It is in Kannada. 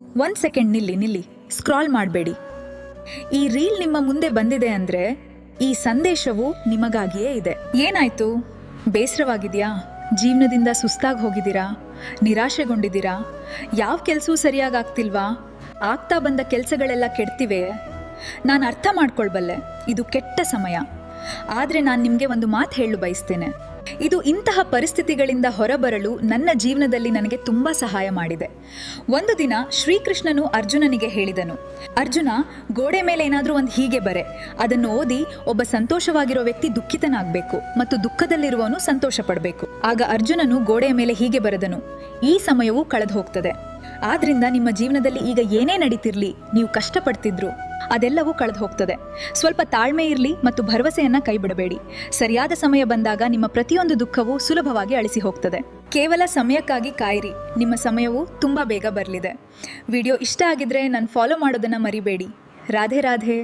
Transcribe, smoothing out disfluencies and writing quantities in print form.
ಒಂದು ಸೆಕೆಂಡ್ ನಿಲ್ಲಿ ಸ್ಕ್ರಾಲ್ ಮಾಡಬೇಡಿ. ಈ ರೀಲ್ ನಿಮ್ಮ ಮುಂದೆ ಬಂದಿದೆ ಅಂದರೆ ಈ ಸಂದೇಶವು ನಿಮಗಾಗಿಯೇ ಇದೆ. ಏನಾಯ್ತು? ಬೇಸರವಾಗಿದೆಯಾ? ಜೀವನದಿಂದ ಸುಸ್ತಾಗಿ ಹೋಗಿದ್ದೀರಾ? ನಿರಾಶೆಗೊಂಡಿದ್ದೀರಾ? ಯಾವ ಕೆಲಸವೂ ಸರಿಯಾಗಿ ಆಗ್ತಿಲ್ವಾ? ಆಗ್ತಾ ಬಂದ ಕೆಲಸಗಳೆಲ್ಲ ಕೆಡ್ತಿವೆ. ನಾನು ಅರ್ಥ ಮಾಡ್ಕೊಳ್ಬಲ್ಲೆ, ಇದು ಕೆಟ್ಟ ಸಮಯ. ಆದರೆ ನಾನು ನಿಮಗೆ ಒಂದು ಮಾತು ಹೇಳಲು ಬಯಸ್ತೇನೆ. ಇದು ಇಂತಹ ಪರಿಸ್ಥಿತಿಗಳಿಂದ ಹೊರಬರಲು ನನ್ನ ಜೀವನದಲ್ಲಿ ನನಗೆ ತುಂಬ ಸಹಾಯ ಮಾಡಿದೆ. ಒಂದು ದಿನ ಶ್ರೀಕೃಷ್ಣನು ಅರ್ಜುನನಿಗೆ ಹೇಳಿದನು, ಅರ್ಜುನ, ಗೋಡೆ ಮೇಲೆ ಏನಾದರೂ ಒಂದು ಹೀಗೆ ಬರೆ, ಅದನ್ನು ಓದಿ ಒಬ್ಬ ಸಂತೋಷವಾಗಿರೋ ವ್ಯಕ್ತಿ ದುಃಖಿತನಾಗಬೇಕು ಮತ್ತು ದುಃಖದಲ್ಲಿರುವವನು ಸಂತೋಷ ಪಡಬೇಕು. ಆಗ ಅರ್ಜುನನು ಗೋಡೆಯ ಮೇಲೆ ಹೀಗೆ ಬರೆದನು, ಈ ಸಮಯವು ಕಳೆದು ಹೋಗ್ತದೆ. ಆದ್ರಿಂದ ನಿಮ್ಮ ಜೀವನದಲ್ಲಿ ಈಗ ಏನೇ ನಡೀತಿರ್ಲಿ, ನೀವು ಕಷ್ಟಪಡ್ತಿದ್ರು ಅದೆಲ್ಲವೂ ಕಳೆದು ಹೋಗ್ತದೆ. ಸ್ವಲ್ಪ ತಾಳ್ಮೆ ಇರಲಿ ಮತ್ತು ಭರವಸೆಯನ್ನ ಕೈ ಬಿಡಬೇಡಿ. ಸರಿಯಾದ ಸಮಯ ಬಂದಾಗ ನಿಮ್ಮ ಪ್ರತಿಯೊಂದು ದುಃಖವೂ ಸುಲಭವಾಗಿ ಅಳಿಸಿ ಹೋಗ್ತದೆ. ಕೇವಲ ಸಮಯಕ್ಕಾಗಿ ಕಾಯಿರಿ, ನಿಮ್ಮ ಸಮಯವು ತುಂಬ ಬೇಗ ಬರಲಿದೆ. ವಿಡಿಯೋ ಇಷ್ಟ ಆಗಿದ್ರೆ ನಾನು ಫಾಲೋ ಮಾಡೋದನ್ನು ಮರಿಬೇಡಿ. ರಾಧೆ ರಾಧೆ.